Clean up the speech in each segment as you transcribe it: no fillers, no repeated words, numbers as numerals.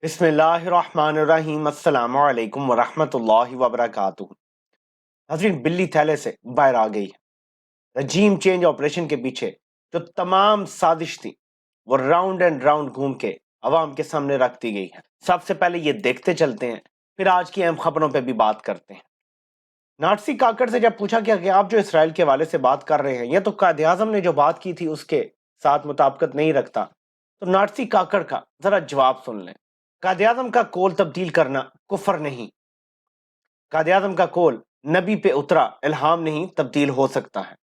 بسم اللہ الرحمن الرحیم السلام علیکم ورحمۃ اللہ وبرکاتہ۔ حضرین، بلی تھیلے سے باہر آ گئی ہے۔ رجیم چینج آپریشن کے پیچھے جو تمام سازش تھی وہ راؤنڈ اینڈ راؤنڈ گھوم کے عوام کے سامنے رکھ دی گئی ہے۔ سب سے پہلے یہ دیکھتے چلتے ہیں، پھر آج کی اہم خبروں پہ بھی بات کرتے ہیں۔ ناٹسی کاکڑ سے جب پوچھا گیا کہ آپ جو اسرائیل کے حوالے سے بات کر رہے ہیں یہ تو قائد اعظم نے جو بات کی تھی اس کے ساتھ مطابقت نہیں رکھتا، تو ناٹسی کاکڑ کا ذرا جواب سن لیں۔ قائد اعظم کا قول تبدیل کرنا کفر نہیں، قائد اعظم کا قول نبی پہ اترا الہام نہیں تبدیل ہو سکتا ہے۔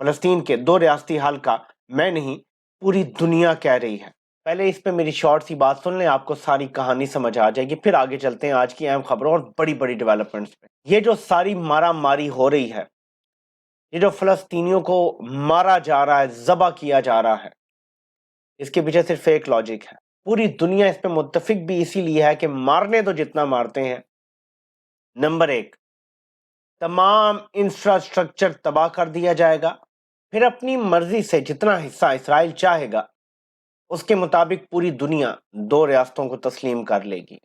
فلسطین کے دو ریاستی حل کا میں نہیں پوری دنیا کہہ رہی ہے۔ پہلے اس پہ میری شارٹ سی بات سن لیں، آپ کو ساری کہانی سمجھ آ جائے گی، پھر آگے چلتے ہیں آج کی اہم خبروں اور بڑی بڑی ڈیولپمنٹس پہ۔ یہ جو ساری مارا ماری ہو رہی ہے، یہ جو فلسطینیوں کو مارا جا رہا ہے، ذبح کیا جا رہا ہے، اس کے پیچھے صرف ایک لاجک ہے۔ پوری دنیا اس پہ متفق بھی اسی لیے ہے کہ مارنے تو جتنا مارتے ہیں، نمبر ایک، تمام انفراسٹرکچر تباہ کر دیا جائے گا، پھر اپنی مرضی سے جتنا حصہ اسرائیل چاہے گا اس کے مطابق پوری دنیا دو ریاستوں کو تسلیم کر لے گی۔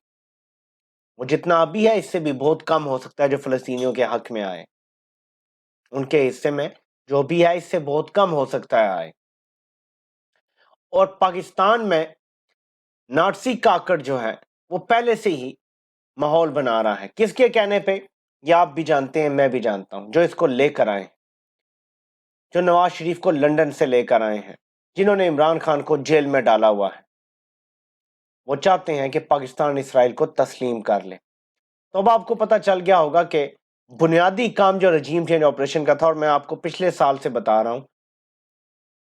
وہ جتنا ابھی ہے اس سے بھی بہت کم ہو سکتا ہے جو فلسطینیوں کے حق میں آئے، ان کے حصے میں جو بھی ہے اس سے بہت کم ہو سکتا ہے آئے۔ اور پاکستان میں ناٹسی کاکڑ جو ہے وہ پہلے سے ہی ماحول بنا رہا ہے۔ کس کے کہنے پہ؟ یہ آپ بھی جانتے ہیں، میں بھی جانتا ہوں، جو اس کو لے کر آئے ہیں، جو نواز شریف کو لندن سے لے کر آئے ہیں، جنہوں نے عمران خان کو جیل میں ڈالا ہوا ہے، وہ چاہتے ہیں کہ پاکستان اسرائیل کو تسلیم کر لے۔ تو اب آپ کو پتہ چل گیا ہوگا کہ بنیادی کام جو رجیم چینج آپریشن کا تھا، اور میں آپ کو پچھلے سال سے بتا رہا ہوں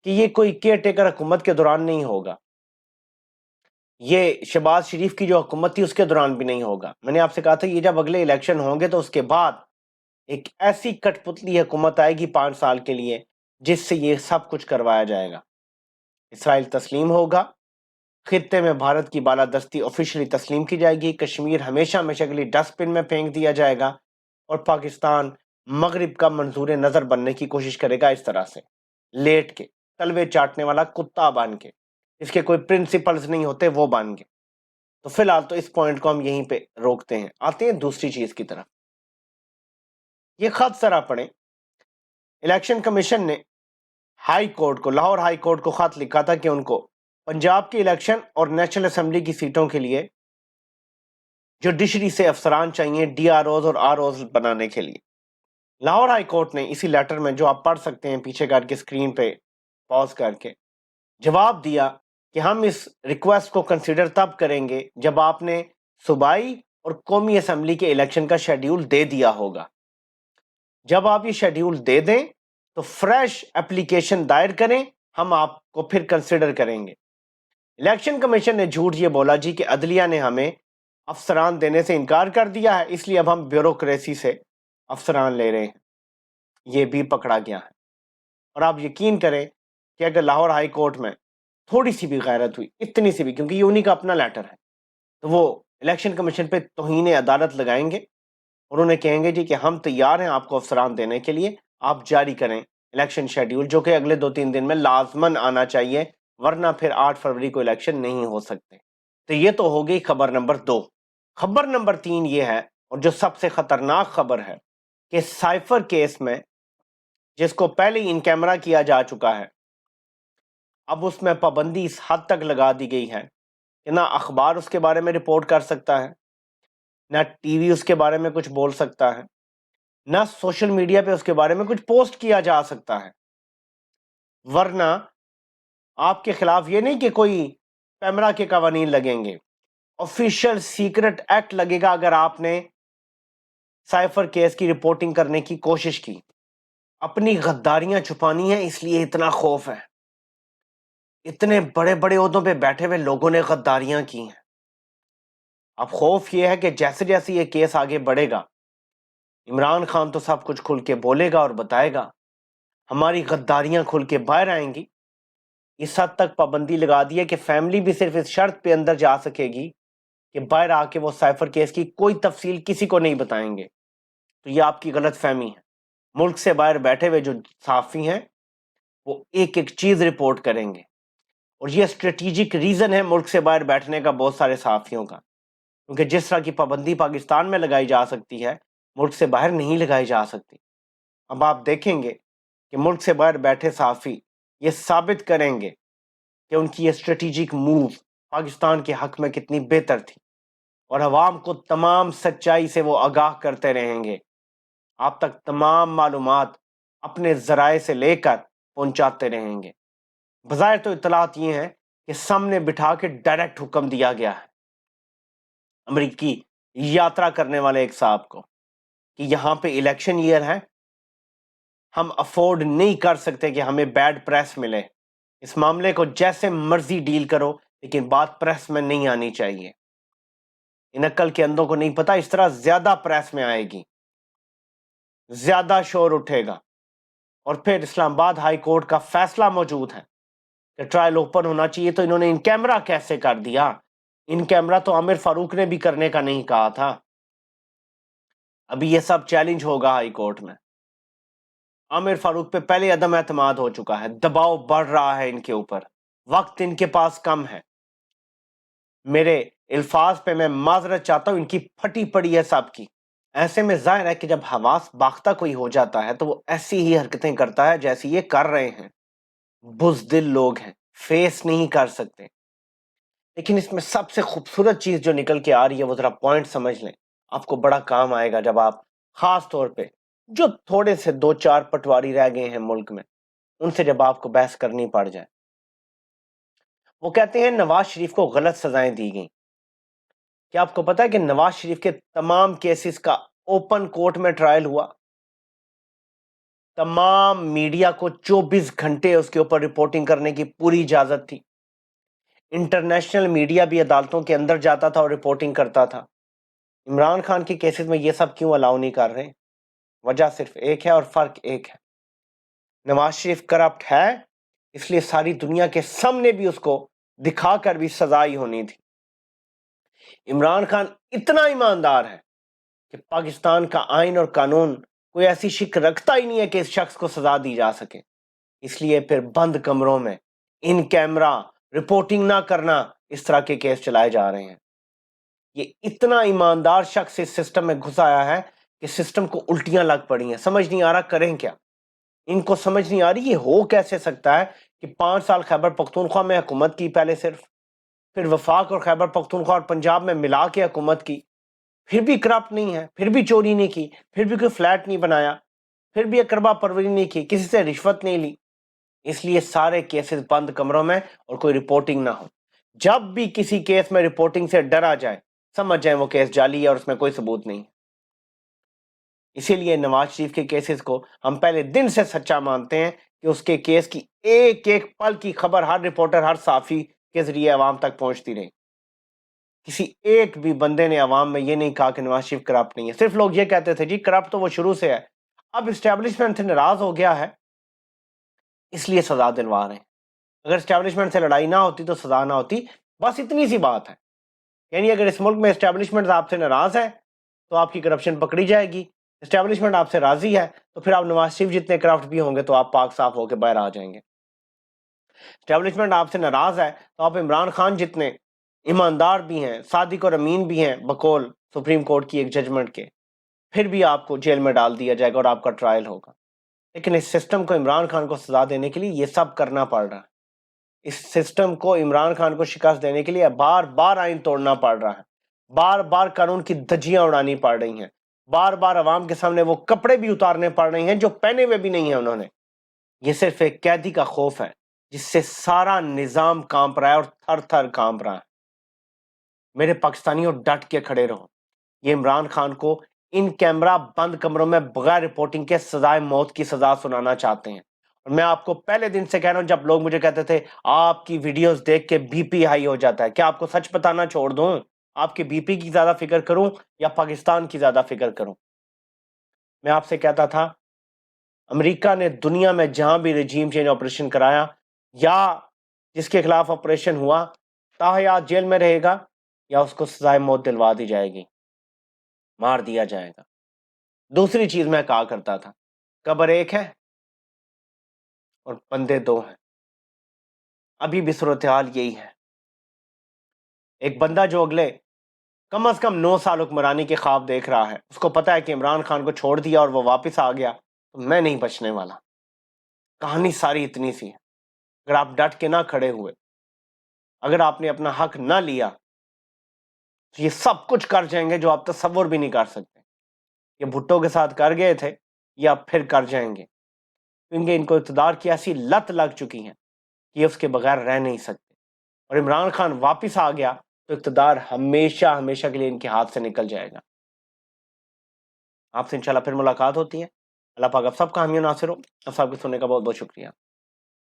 کہ یہ کوئی کیئر ٹیکر حکومت کے دوران نہیں ہوگا، یہ شہباز شریف کی جو حکومت تھی اس کے دوران بھی نہیں ہوگا۔ میں نے آپ سے کہا تھا یہ جب اگلے الیکشن ہوں گے تو اس کے بعد ایک ایسی کٹ پتلی حکومت آئے گی 5 سال کے لیے جس سے یہ سب کچھ کروایا جائے گا۔ اسرائیل تسلیم ہوگا، خطے میں بھارت کی بالادستی آفیشلی تسلیم کی جائے گی، کشمیر ہمیشہ ہمیشہ کے لیے ڈسٹ بن میں پھینک دیا جائے گا، اور پاکستان مغرب کا منظور نظر بننے کی کوشش کرے گا، اس طرح سے لیٹ کے، تلوے چاٹنے والا کتا بن کے، اس کے کوئی پرنسپلز نہیں ہوتے وہ بن گئے۔ تو فی الحال تو اس پوائنٹ کو ہم یہیں پہ روکتے ہیں، آتے ہیں دوسری چیز کی طرف۔ یہ خط ذرا پڑھیں، الیکشن کمیشن نے ہائی کورٹ کو، لاہور ہائی کورٹ کو خط لکھا تھا کہ ان کو پنجاب کی الیکشن اور نیشنل اسمبلی کی سیٹوں کے لیے جوڈیشری سے افسران چاہیے، ڈی آر اوز اور آر اوز بنانے کے لیے۔ لاہور ہائی کورٹ نے اسی لیٹر میں، جو آپ پڑھ سکتے ہیں پیچھے کر کے اسکرین پہ پاز کر کے، جواب دیا کہ ہم اس ریکویسٹ کو کنسیڈر تب کریں گے جب آپ نے صوبائی اور قومی اسمبلی کے الیکشن کا شیڈیول دے دیا ہوگا۔ جب آپ یہ شیڈیول دے دیں تو فریش اپلیکیشن دائر کریں، ہم آپ کو پھر کنسیڈر کریں گے۔ الیکشن کمیشن نے جھوٹ یہ بولا جی کہ عدلیہ نے ہمیں افسران دینے سے انکار کر دیا ہے، اس لیے اب ہم بیوروکریسی سے افسران لے رہے ہیں۔ یہ بھی پکڑا گیا ہے۔ اور آپ یقین کریں کہ اگر لاہور ہائی کورٹ میں تھوڑی سی بھی غیرت ہوئی، اتنی سی بھی، کیونکہ یہ انہی کا اپنا لیٹر ہے، تو وہ الیکشن کمیشن پہ توہین عدالت لگائیں گے اور انہیں کہیں گے جی کہ ہم تیار ہیں آپ کو افسران دینے کے لیے، آپ جاری کریں الیکشن شیڈیول، جو کہ اگلے 2-3 دن میں لازماً آنا چاہیے، ورنہ پھر 8 فروری کو الیکشن نہیں ہو سکتے۔ تو یہ تو ہو گئی خبر نمبر 2۔ خبر نمبر 3 یہ ہے، اور جو سب سے خطرناک خبر ہے، کہ سائفر کیس میں جس کو پہلے ہی ان کیمرہ کیا جا چکا ہے، اب اس میں پابندی اس حد تک لگا دی گئی ہے کہ نہ اخبار اس کے بارے میں رپورٹ کر سکتا ہے، نہ ٹی وی اس کے بارے میں کچھ بول سکتا ہے، نہ سوشل میڈیا پہ اس کے بارے میں کچھ پوسٹ کیا جا سکتا ہے، ورنہ آپ کے خلاف یہ نہیں کہ کوئی پیمرا کے قوانین لگیں گے، آفیشل سیکرٹ ایکٹ لگے گا اگر آپ نے سائفر کیس کی رپورٹنگ کرنے کی کوشش کی۔ اپنی غداریاں چھپانی ہیں، اس لیے اتنا خوف ہے۔ اتنے بڑے بڑے عہدوں پہ بیٹھے ہوئے لوگوں نے غداریاں کی ہیں۔ اب خوف یہ ہے کہ جیسے جیسے یہ کیس آگے بڑھے گا، عمران خان تو سب کچھ کھل کے بولے گا اور بتائے گا، ہماری غداریاں کھل کے باہر آئیں گی۔ اس حد تک پابندی لگا دی ہے کہ فیملی بھی صرف اس شرط پہ اندر جا سکے گی کہ باہر آ کے وہ سائفر کیس کی کوئی تفصیل کسی کو نہیں بتائیں گے۔ تو یہ آپ کی غلط فہمی ہے۔ ملک سے باہر بیٹھے ہوئے جو صحافی ہیں وہ ایک ایک چیز رپورٹ کریں گے، اور یہ اسٹریٹجک ریزن ہے ملک سے باہر بیٹھنے کا بہت سارے صحافیوں کا، کیونکہ جس طرح کی پابندی پاکستان میں لگائی جا سکتی ہے ملک سے باہر نہیں لگائی جا سکتی۔ اب آپ دیکھیں گے کہ ملک سے باہر بیٹھے صحافی یہ ثابت کریں گے کہ ان کی یہ اسٹریٹجک موو پاکستان کے حق میں کتنی بہتر تھی، اور عوام کو تمام سچائی سے وہ آگاہ کرتے رہیں گے، آپ تک تمام معلومات اپنے ذرائع سے لے کر پہنچاتے رہیں گے۔ بظاہر تو اطلاعات یہ ہیں کہ سامنے بٹھا کے ڈائریکٹ حکم دیا گیا ہے امریکی یاترا کرنے والے ایک صاحب کو کہ یہاں پہ الیکشن ایئر ہے، ہم افورڈ نہیں کر سکتے کہ ہمیں بیڈ پریس ملے، اس معاملے کو جیسے مرضی ڈیل کرو لیکن بات پریس میں نہیں آنی چاہیے۔ ان عقل کے اندھوں کو نہیں پتا اس طرح زیادہ پریس میں آئے گی، زیادہ شور اٹھے گا، اور پھر اسلام آباد ہائی کورٹ کا فیصلہ موجود ہے کہ ٹرائل اوپن ہونا چاہیے، تو انہوں نے ان کیمرہ کیسے کر دیا؟ ان کیمرہ تو عامر فاروق نے بھی کرنے کا نہیں کہا تھا۔ ابھی یہ سب چیلنج ہوگا ہائی کورٹ میں۔ عامر فاروق پہ پہلے عدم اعتماد ہو چکا ہے، دباؤ بڑھ رہا ہے ان کے اوپر، وقت ان کے پاس کم ہے۔ میرے الفاظ پہ میں معذرت چاہتا ہوں، ان کی پھٹی پڑی ہے سب کی۔ ایسے میں ظاہر ہے کہ جب حواس باختہ کوئی ہو جاتا ہے تو وہ ایسی ہی حرکتیں کرتا ہے جیسی یہ کر رہے ہیں۔ بزدل لوگ ہیں، فیس نہیں کر سکتے۔ لیکن اس میں سب سے خوبصورت چیز جو نکل کے آ رہی ہے وہ ذرا پوائنٹ سمجھ لیں، آپ کو بڑا کام آئے گا جب آپ خاص طور پہ جو تھوڑے سے دو چار پٹواری رہ گئے ہیں ملک میں، ان سے جب آپ کو بحث کرنی پڑ جائے۔ وہ کہتے ہیں نواز شریف کو غلط سزائیں دی گئیں۔ کیا آپ کو پتا ہے کہ نواز شریف کے تمام کیسز کا اوپن کورٹ میں ٹرائل ہوا؟ تمام میڈیا کو 24 گھنٹے اس کے اوپر رپورٹنگ کرنے کی پوری اجازت تھی۔ انٹرنیشنل میڈیا بھی عدالتوں کے اندر جاتا تھا اور رپورٹنگ کرتا تھا۔ عمران خان کے کیسز میں یہ سب کیوں الاؤ نہیں کر رہے؟ وجہ صرف ایک ہے اور فرق ایک ہے، نواز شریف کرپٹ ہے، اس لیے ساری دنیا کے سامنے بھی اس کو دکھا کر بھی سزا ہی ہونی تھی۔ عمران خان اتنا ایماندار ہے کہ پاکستان کا آئین اور قانون کوئی ایسی شک رکھتا ہی نہیں ہے کہ اس شخص کو سزا دی جا سکے، اس لیے پھر بند کمروں میں ان کیمرہ رپورٹنگ نہ کرنا اس طرح کے کیس چلائے جا رہے ہیں۔ یہ اتنا ایماندار شخص اس سسٹم میں گھس آیا ہے کہ سسٹم کو الٹیاں لگ پڑی ہیں، سمجھ نہیں آ رہا کریں کیا۔ ان کو سمجھ نہیں آ رہی یہ ہو کیسے سکتا ہے کہ 5 سال خیبر پختونخوا میں حکومت کی، پہلے صرف، پھر وفاق اور خیبر پختونخوا اور پنجاب میں ملا کے حکومت کی، پھر بھی کرپٹ نہیں ہے، پھر بھی چوری نہیں کی، پھر بھی کوئی فلیٹ نہیں بنایا، پھر بھی اقربا پروری نہیں کی، کسی سے رشوت نہیں لی، اس لیے سارے کیسز بند کمروں میں اور کوئی رپورٹنگ نہ ہو۔ جب بھی کسی کیس میں رپورٹنگ سے ڈرا جائے سمجھ جائیں وہ کیس جعلی ہے اور اس میں کوئی ثبوت نہیں۔ اسی لیے نواز شریف کے کیسز کو ہم پہلے دن سے سچا مانتے ہیں کہ اس کے کیس کی ایک ایک پل کی خبر ہر رپورٹر، ہر صحافی کے ذریعے عوام تک پہنچتی رہی۔ کسی ایک بھی بندے نے عوام میں یہ نہیں کہا کہ نواز شریف کرپٹ نہیں ہے، صرف لوگ یہ کہتے تھے جی کرپٹ تو وہ شروع سے ہے، اب اسٹیبلشمنٹ سے ناراض ہو گیا ہے اس لیے سزا دلوا رہے ہیں۔ اگر اسٹیبلشمنٹ سے لڑائی نہ ہوتی تو سزا نہ ہوتی، بس اتنی سی بات ہے۔ یعنی اگر اس ملک میں اسٹیبلشمنٹ آپ سے ناراض ہے تو آپ کی کرپشن پکڑی جائے گی، اسٹیبلشمنٹ آپ سے راضی ہے تو پھر آپ نواز شریف جتنے کرپٹ بھی ہوں گے تو آپ پاک صاف ہو کے باہر آ جائیں گے۔ اسٹیبلشمنٹ آپ سے ناراض ہے تو آپ عمران خان جتنے ایماندار بھی ہیں، صادق اور امین بھی ہیں بقول سپریم کورٹ کی ایک ججمنٹ کے، پھر بھی آپ کو جیل میں ڈال دیا جائے گا اور آپ کا ٹرائل ہوگا۔ لیکن اس سسٹم کو عمران خان کو سزا دینے کے لیے یہ سب کرنا پڑ رہا ہے، اس سسٹم کو عمران خان کو شکست دینے کے لیے بار بار آئین توڑنا پڑ رہا ہے، بار بار قانون کی دھجیاں اڑانی پڑ رہی ہیں، بار بار عوام کے سامنے وہ کپڑے بھی اتارنے پڑ رہے ہیں جو پہنے ہوئے بھی نہیں ہیں انہوں نے۔ یہ صرف ایک قیدی کا خوف ہے جس سے سارا نظام کانپ رہا ہے اور تھر تھر کانپ رہا ہے۔ میرے پاکستانیوں ڈٹ کے کھڑے رہو، یہ عمران خان کو ان کیمرہ بند کمروں میں بغیر رپورٹنگ کے سزائے موت کی سزا سنانا چاہتے ہیں۔ اور میں آپ کو پہلے دن سے کہہ رہا ہوں، جب لوگ مجھے کہتے تھے آپ کی ویڈیوز دیکھ کے بی پی ہائی ہو جاتا ہے، کیا آپ کو سچ بتانا چھوڑ دوں؟ آپ کے بی پی کی زیادہ فکر کروں یا پاکستان کی زیادہ فکر کروں؟ میں آپ سے کہتا تھا امریکہ نے دنیا میں جہاں بھی رجیم چینج آپریشن کرایا یا جس کے خلاف آپریشن ہوا، تاحیات جیل میں رہے گا یا اس کو سزائے موت دلوا دی جائے گی، مار دیا جائے گا۔ دوسری چیز میں کہا کرتا تھا قبر ایک ہے اور بندے دو ہیں۔ ابھی بھی صورتحال یہی ہے. ایک بندہ جو اگلے کم از کم 9 سال حکمرانی کے خواب دیکھ رہا ہے، اس کو پتا ہے کہ عمران خان کو چھوڑ دیا اور وہ واپس آ گیا تو میں نہیں بچنے والا. کہانی ساری اتنی سی ہے. اگر آپ ڈٹ کے نہ کھڑے ہوئے، اگر آپ نے اپنا حق نہ لیا تو یہ سب کچھ کر جائیں گے جو آپ تصور بھی نہیں کر سکتے. یہ بھٹو کے ساتھ کر گئے تھے یا پھر کر جائیں گے، کیونکہ ان کو اقتدار کی ایسی لت لگ چکی ہے کہ یہ اس کے بغیر رہ نہیں سکتے. اور عمران خان واپس آ گیا تو اقتدار ہمیشہ ہمیشہ کے لیے ان کے ہاتھ سے نکل جائے گا. آپ سے انشاءاللہ پھر ملاقات ہوتی ہے. اللہ پاک آپ سب کا حامی و ناصر ہو. آپ سب کو سننے کا بہت بہت شکریہ.